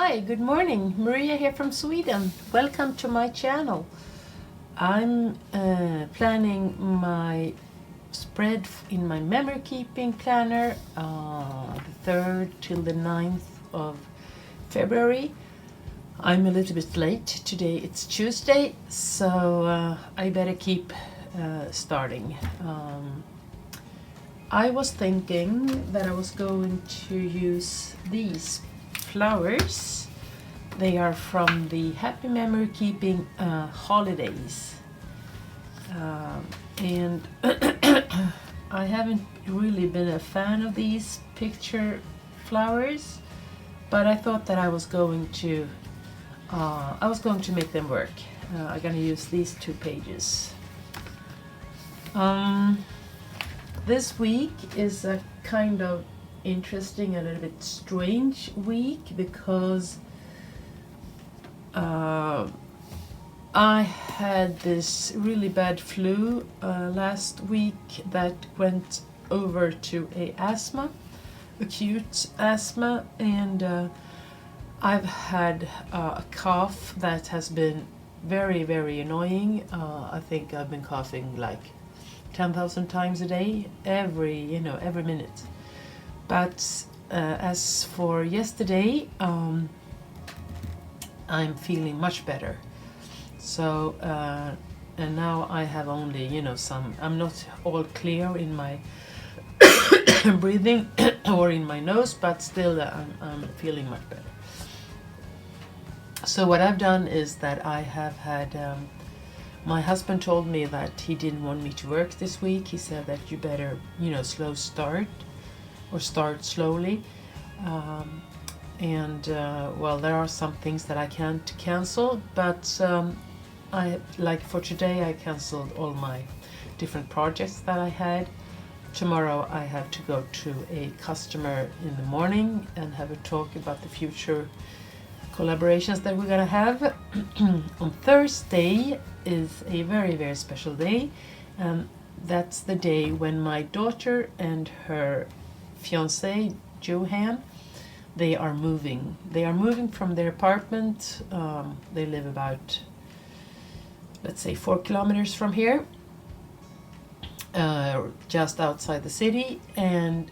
Hi, good morning. Maria here from Sweden. Welcome to my channel. I'm planning my spread in my memory keeping planner the 3rd till the 9th of February. I'm a little bit late. Today it's Tuesday, so I better keep starting. I was thinking that I was going to use these flowers. They are from the Happy Memory Keeping holidays, and I haven't really been a fan of these picture flowers, but I thought that I was going to make them work. I'm gonna use these 2 pages. This week is a kind of interesting, a little bit strange week because I had this really bad flu last week that went over to acute asthma, and I've had a cough that has been very, very annoying. I think I've been coughing like 10,000 times a day, every minute. But as for yesterday, I'm feeling much better. So and now I have only I'm not all clear in my breathing or in my nose, but still I'm feeling much better. So what I've done is that I have had my husband told me that he didn't want me to work this week. He said that you better start slowly, and well, there are some things that I can't cancel, but for today I canceled all my different projects that I had. Tomorrow I have to go to a customer in the morning and have a talk about the future collaborations that we're gonna have. On Thursday is a very, very special day. That's the day when my daughter and her fiance Johan, they are moving from their apartment. They live about, let's say, 4 kilometers from here, just outside the city, and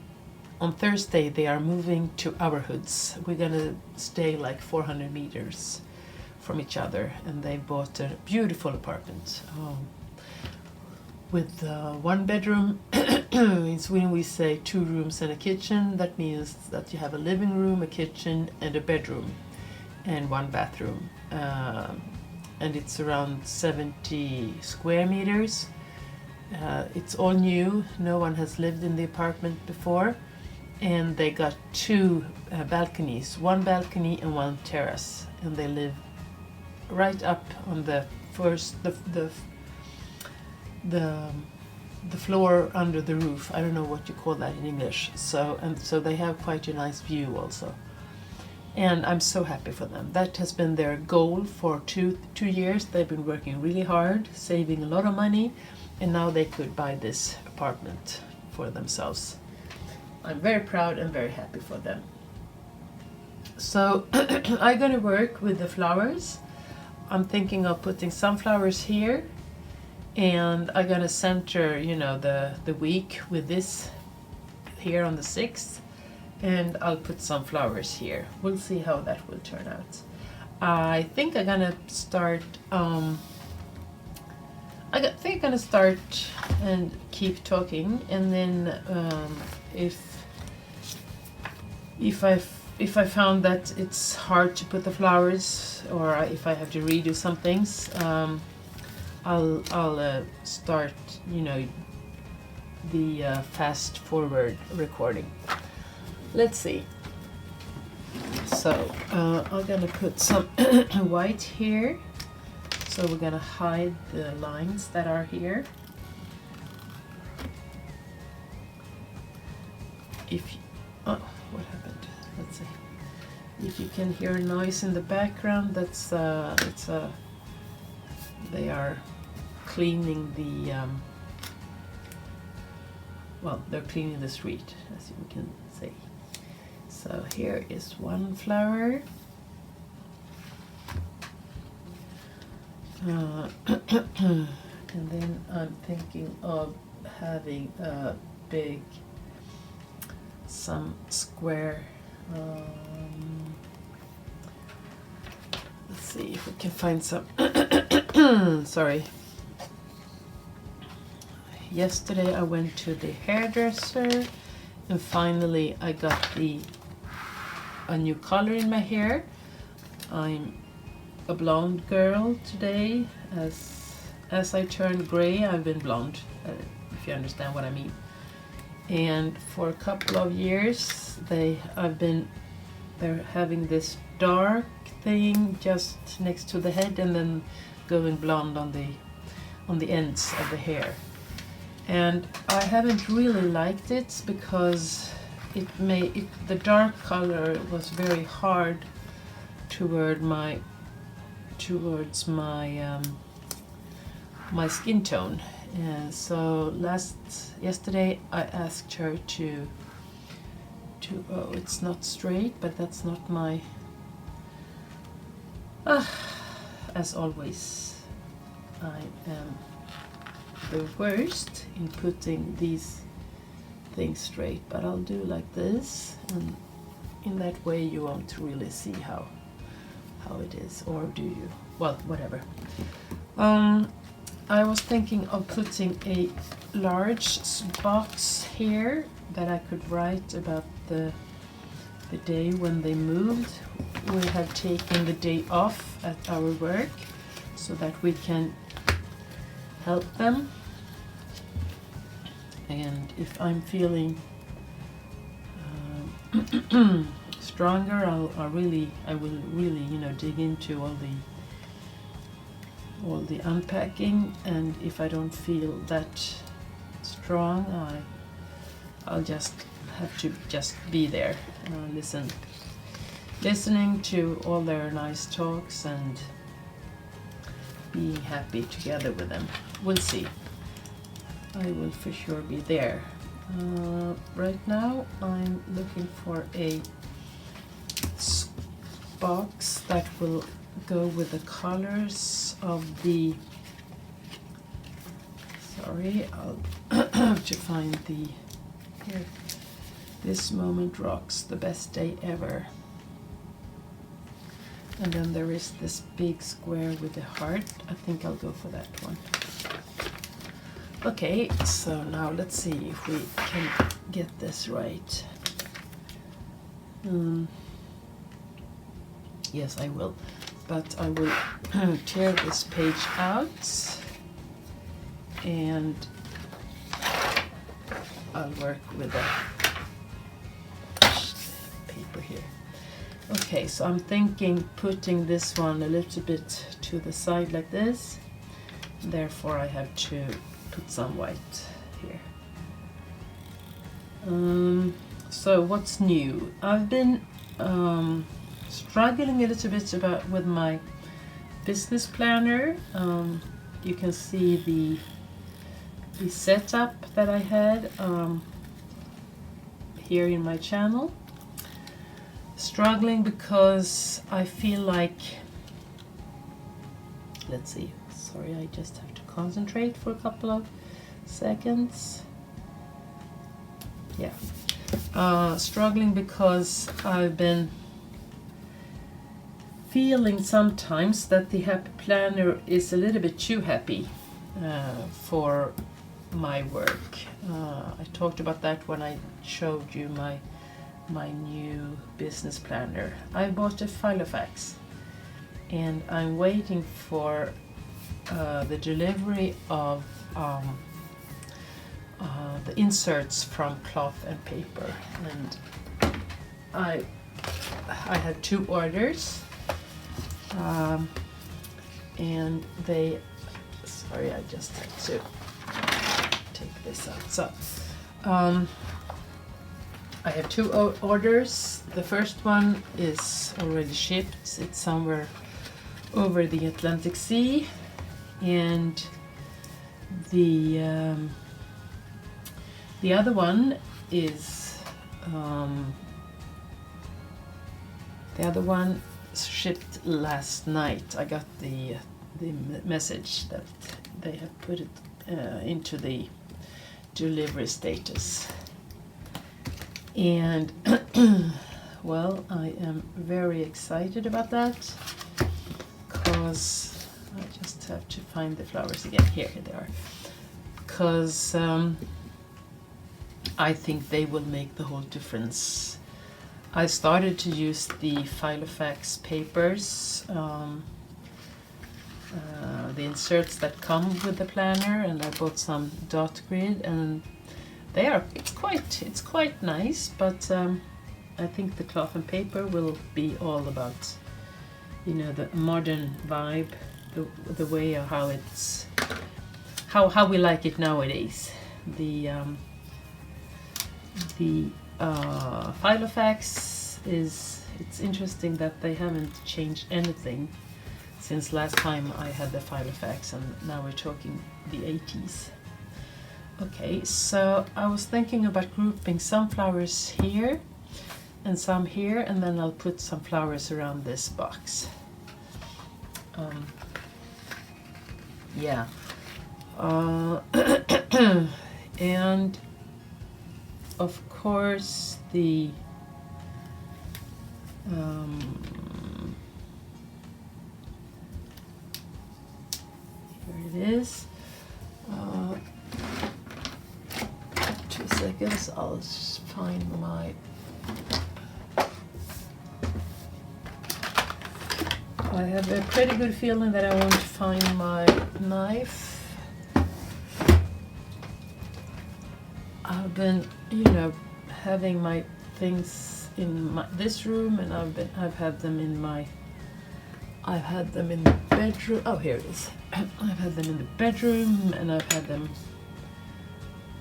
on Thursday they are moving to our hoods. We're gonna stay like 400 meters from each other, and they bought a beautiful apartment with 1 bedroom. In Sweden we say 2 rooms and a kitchen. That means that you have a living room, a kitchen, and a bedroom, and 1 bathroom. And it's around 70 square meters. It's all new. No one has lived in the apartment before. And they got 2 balconies, 1 balcony and 1 terrace, and they live right up on the floor under the roof. I don't know what you call that in English. So they have quite a nice view also, and I'm so happy for them. That has been their goal for 2 years. They've been working really hard, saving a lot of money, and now they could buy this apartment for themselves. I'm very proud and very happy for them. So I'm gonna work with the flowers. I'm thinking of putting some flowers here, and I'm gonna center the week with this here on the 6th, and I'll put some flowers here. We'll see how that will turn out. I think I'm gonna start and keep talking, and then if I found that it's hard to put the flowers, or if I have to redo some things, I'll start the fast forward recording. Let's see. So I'm gonna put some white here. So we're gonna hide the lines that are here. What happened? Let's see. If you can hear noise in the background, that's they are cleaning the they're cleaning the street, as you can see. So here is 1 flower, And then I'm thinking of having a big, some square, let's see if we can find some, sorry. Yesterday I went to the hairdresser and finally I got a new color in my hair. I'm a blonde girl today. As I turned gray, I've been blonde, if you understand what I mean. And for a couple of years, they're having this dark thing just next to the head, and then going blonde on the ends of the hair. And I haven't really liked it because the dark color was very hard towards my my skin tone. And so yesterday I asked her to oh, it's not straight, but that's not my as always, I am the worst in putting these things straight, but I'll do like this, and in that way you won't really see how it is, or do you? Well, whatever. I was thinking of putting a large box here that I could write about the day when they moved. We have taken the day off at our work so that we can help them. And if I'm feeling stronger, I will really, dig into all the unpacking. And if I don't feel that strong, I'll just have to just be there, listening to all their nice talks and being happy together with them. We'll see. I will for sure be there. Right now I'm looking for a box that will go with the colors of the, sorry, I'll have to find the, here, This Moment Rocks, the best day ever. And then there is this big square with the heart. I think I'll go for that one. Okay, so now let's see if we can get this right. Yes, I will. But I will tear this page out and I'll work with the paper here. Okay, so I'm thinking putting this one a little bit to the side like this. Therefore I have to put some white here. So what's new? I've been struggling a little bit with my business planner. You can see the setup that I had here in my channel. Struggling because I feel like, let's see, sorry, I just have to concentrate for a couple of seconds. Yeah. Struggling because I've been feeling sometimes that the Happy Planner is a little bit too happy for my work. I talked about that when I showed you my new business planner. I bought a Filofax and I'm waiting for the delivery of the inserts from cloth and paper, and I had 2 orders, and they, sorry, I just had to take this out. So I have 2 orders. The first one is already shipped. It's somewhere over the Atlantic Sea, and the other one is shipped last night. I got the message that they have put it into the delivery status. And well, I am very excited about that, because I just have to find the flowers again. Here they are. Because I think they will make the whole difference. I started to use the Filofax papers, the inserts that come with the planner, and I bought some dot grid, and it's quite nice, but I think the cloth and paper will be all about, you know, the modern vibe, the way of how it's how we like it nowadays. The Filofax it's interesting that they haven't changed anything since last time I had the Filofax, and now we're talking the 80s. Okay, so I was thinking about grouping some flowers here and some here, and then I'll put some flowers around this box. Yeah. And of course the here it is. 2 seconds, I'll just find my I have a pretty good feeling that I want to find my knife. I've been, you know, having my things in this room, and I've had them in the bedroom. Oh, here it is. I've had them in the bedroom, and I've had them,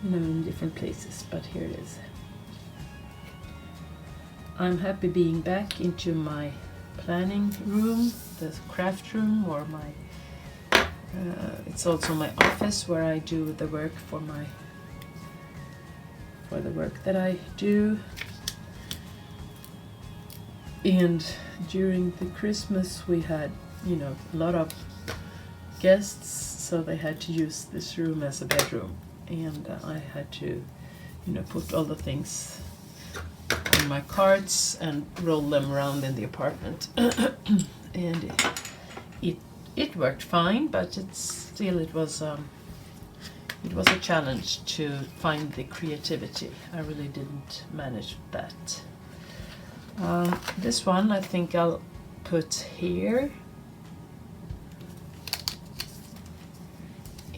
you know, in different places, but here it is. I'm happy being back into my planning room, the craft room, or my it's also my office where I do the work for the work that I do. And during the Christmas we had, you know, a lot of guests, so they had to use this room as a bedroom, and I had to, you know, put all the things in my carts and roll them around in the apartment. And it worked fine, but it was a challenge to find the creativity. I really didn't manage that. This one I think I'll put here,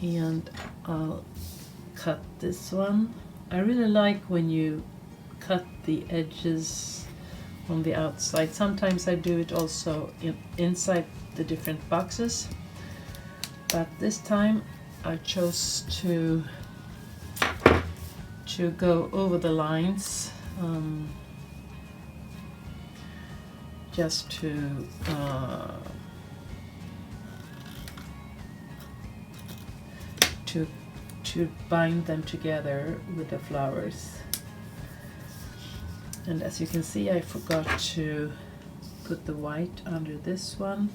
and I'll cut this one. I really like when you cut the edges on the outside. Sometimes I do it also inside the different boxes, but this time I chose to go over the lines, just to bind them together with the flowers. And as you can see, I forgot to put the white under this one,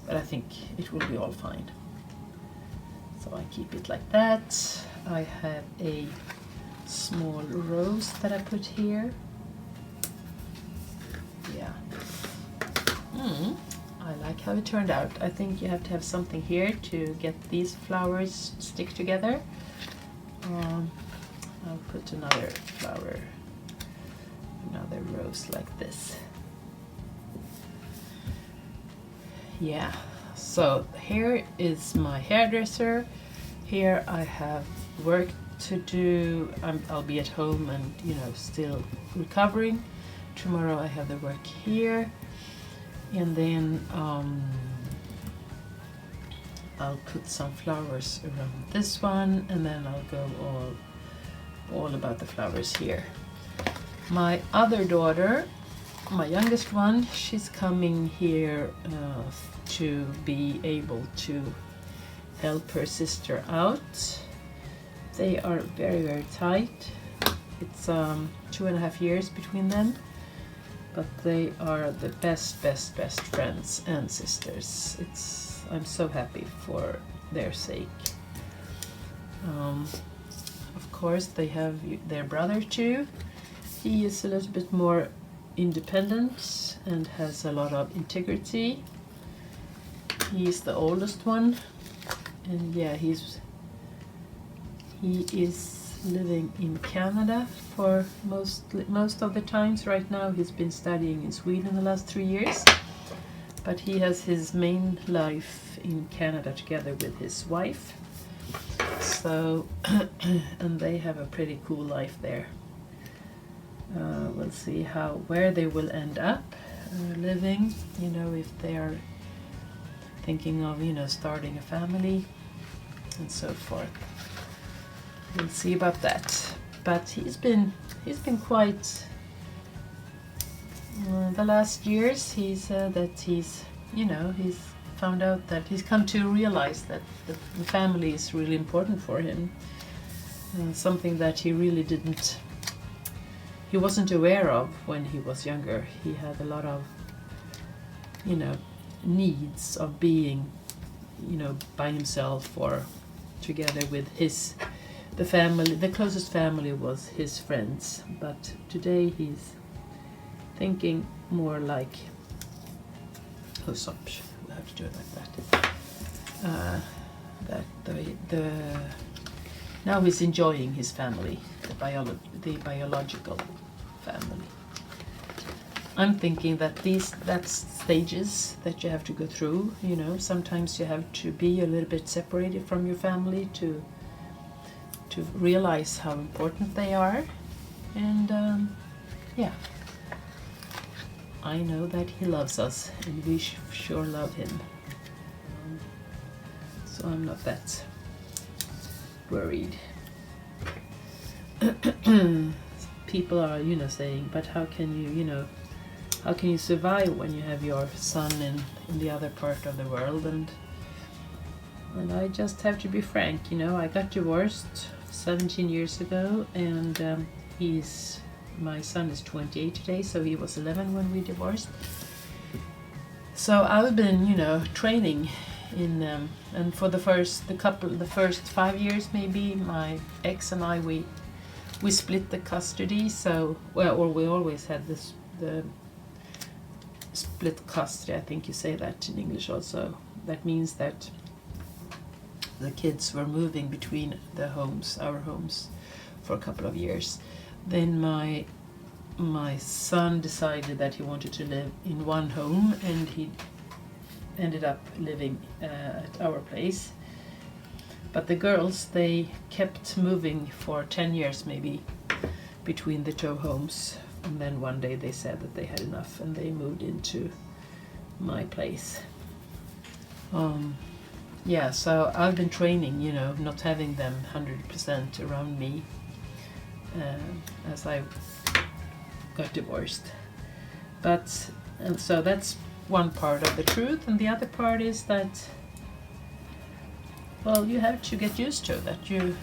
but I think it will be all fine. So I keep it like that. I have a small rose that I put here. Yeah. I like how it turned out. I think you have to have something here to get these flowers stick together. I'll put another flower, another rose like this. Yeah, so here is my hairdresser. Here I have work to do. I'll be at home and, you know, still recovering. Tomorrow I have the work here, and then I'll put some flowers around this one, and then I'll go all about the flowers here. My other daughter, my youngest one, she's coming here to be able to help her sister out. They are very, very tight. It's 2.5 years between them, but they are the best friends and sisters. It's I'm so happy for their sake. Of course, they have their brother too. He is a little bit more independent and has a lot of integrity. He's the oldest one, and yeah, he is living in Canada for most of the times. Right now he's been studying in Sweden the last 3 years, but he has his main life in Canada together with his wife. So and they have a pretty cool life there. We'll see where they will end up living, you know, if they are thinking of, you know, starting a family and so forth. We'll see about that. But he's been quite the last years. He said that he's found out that he's come to realize that the family is really important for him. Something that he really he wasn't aware of when he was younger. He had a lot of, you know, needs of being, you know, by himself or together with the family. The closest family was his friends, but today he's thinking more like, we have to do it like that. Now he's enjoying his family, the biological family. I'm thinking that that's stages that you have to go through. You know, sometimes you have to be a little bit separated from your family to realize how important they are. And yeah, I know that he loves us, and we sure love him. So I'm not that worried. People are, you know, saying, but how can you survive when you have your son in the other part of the world? And I just have to be frank, you know, I got divorced 17 years ago, and my son is 28 today, so he was 11 when we divorced. So I've been, you know, training in, and for the first 5 years maybe, my ex and I, we split the custody. So, or we always had the split custody, I think you say that in English also. That means that the kids were moving between our homes, for a couple of years. Then my son decided that he wanted to live in one home, and he ended up living at our place. But the girls, they kept moving for 10 years maybe between the two homes, and then one day they said that they had enough and they moved into my place. Yeah, so I've been training, you know, not having them 100% around me as I got divorced. But, and so that's one part of the truth, and the other part is that, well, you have to get used to that. You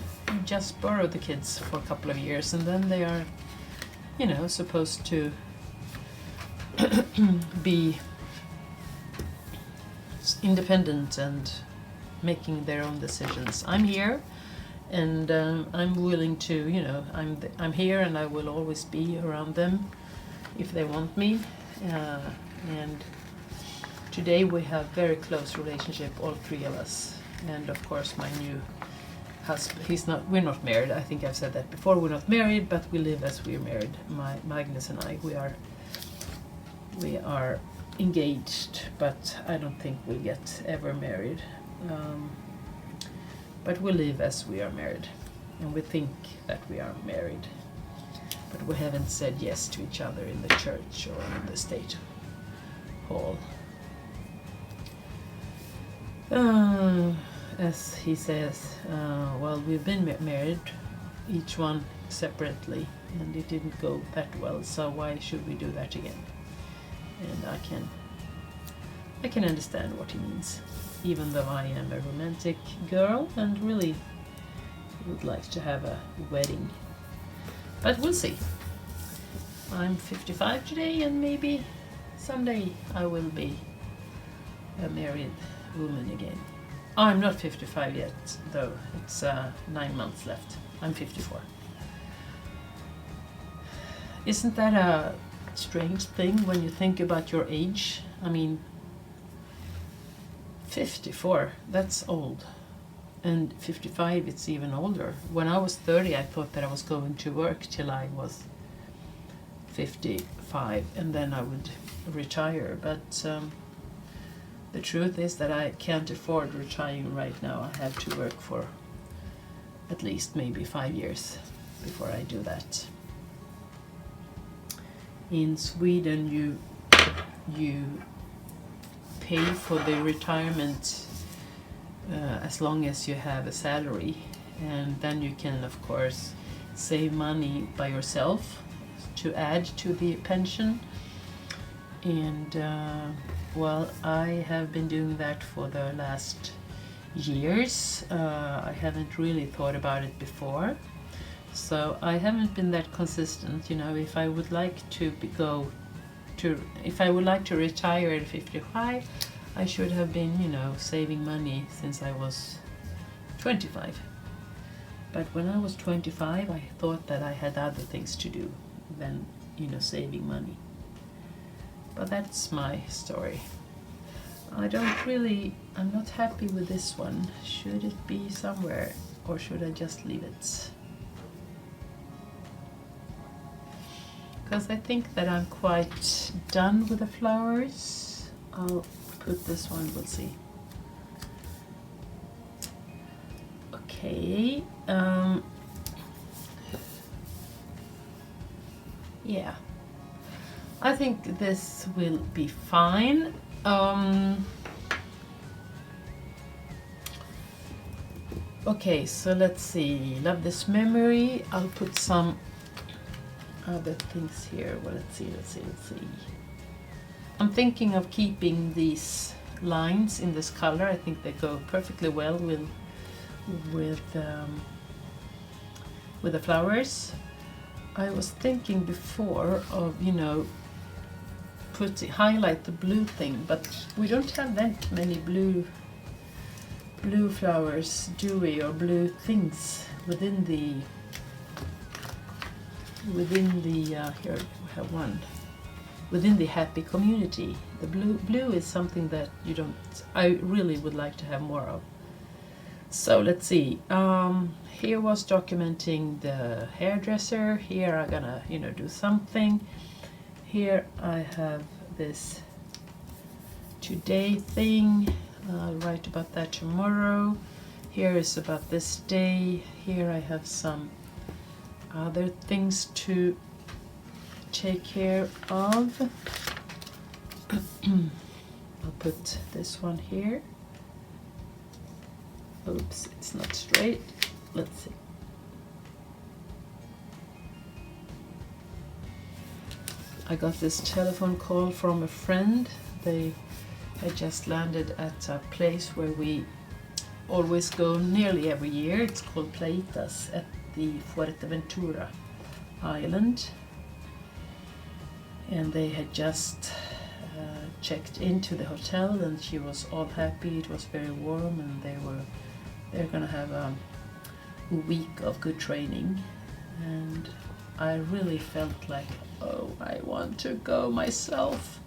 just borrow the kids for a couple of years, and then they are, you know, supposed to be independent and making their own decisions. I'm here, and I'm willing to, you know, I'm here, and I will always be around them if they want me. And today we have very close relationship, all three of us. And of course my new husband, we're not married. I think I've said that before. We're not married, but we live as we're married. Magnus and I, we are engaged, but I don't think we'll get ever married. But we live as we are married, and we think that we are married, but we haven't said yes to each other in the church or in the state hall. As he says, well, we've been married, each one separately, and it didn't go that well, so why should we do that again? And I can understand what he means, even though I am a romantic girl and really would like to have a wedding. But we'll see. I'm 55 today, and maybe someday I will be a married woman again. Oh, I'm not 55 yet, though. It's 9 months left. I'm 54. Isn't that a strange thing when you think about your age? I mean, 54, that's old. And 55, it's even older. When I was 30, I thought that I was going to work till I was 55, and then I would retire. But the truth is that I can't afford retiring right now. I have to work for at least maybe 5 years before I do that. In Sweden, you pay for the retirement as long as you have a salary, and then you can of course save money by yourself to add to the pension. And well, I have been doing that for the last years. I haven't really thought about it before, so I haven't been that consistent. You know, if I would like to if I would like to retire at 55, I should have been, you know, saving money since I was 25. But when I was 25, I thought that I had other things to do than, you know, saving money. But that's my story. I'm not happy with this one. Should it be somewhere, or should I just leave it? Because I think that I'm quite done with the flowers. I'll put this one, we'll see. Okay, yeah, I think this will be fine. Okay, so let's see. Love this memory. I'll put some other things here. Well, let's see. I'm thinking of keeping these lines in this color. I think they go perfectly well with the flowers. I was thinking before of, you know, highlight the blue thing, but we don't have that many blue flowers, do we, or blue things within the here we have one. Within the happy community, the blue is something that I really would like to have more of. So let's see. Here was documenting the hairdresser. Here I'm gonna, you know, do something. Here I have this today thing. I'll write about that tomorrow. Here is about this day. Here I have some other things to take care of. I'll put this one here. Oops, it's not straight. Let's see. I got this telephone call from a friend. They had just landed at a place where we always go nearly every year. It's called Playtas at the Fuerteventura island. And they had just checked into the hotel, and she was all happy. It was very warm, and they're gonna have a week of good training. And I really felt like, oh, I want to go myself.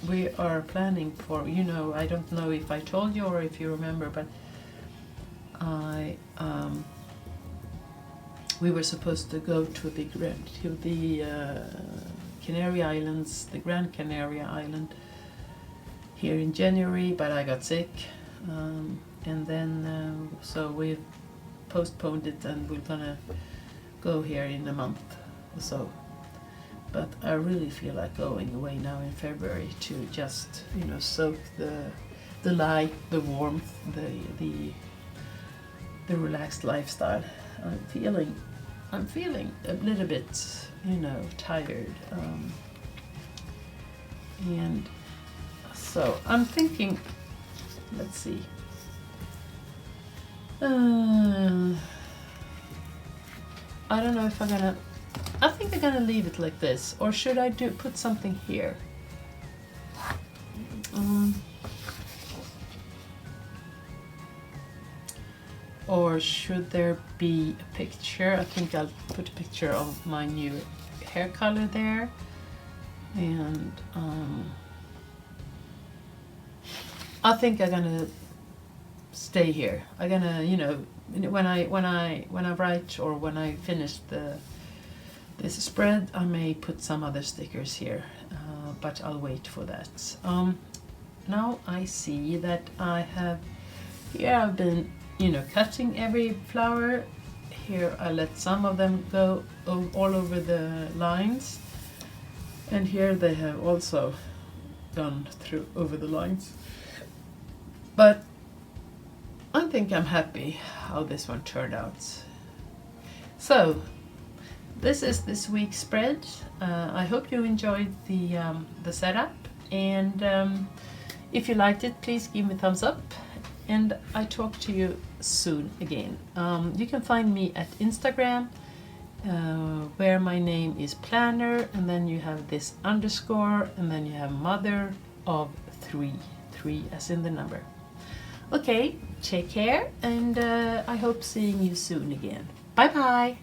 We are planning for, you know, I don't know if I told you or if you remember, but we were supposed to go to the Canary Islands, the Grand Canary Island, here in January, but I got sick, and then so we postponed it, and we're gonna go here in a month or so. But I really feel like going away now in February to just, you know, soak the light, the warmth, the relaxed lifestyle. I'm feeling a little bit, you know, tired, and so I'm thinking, let's see, I don't know if I'm gonna I think I'm gonna leave it like this, or should I put something here? Or should there be a picture? I think I'll put a picture of my new hair color there. And I think I'm gonna stay here. I'm gonna, you know, when I write or when I finish this spread, I may put some other stickers here, but I'll wait for that. Now I see that I have here. I've been, you know, cutting every flower. Here I let some of them go all over the lines, and here they have also gone through over the lines. But I think I'm happy how this one turned out. So this is this week's spread. I hope you enjoyed the setup, and if you liked it, please give me a thumbs up, and I talk to you soon again. You can find me at Instagram, where my name is Planner, and then you have this underscore, and then you have mother of 3 as in the number. Okay, take care, and I hope seeing you soon again. Bye bye.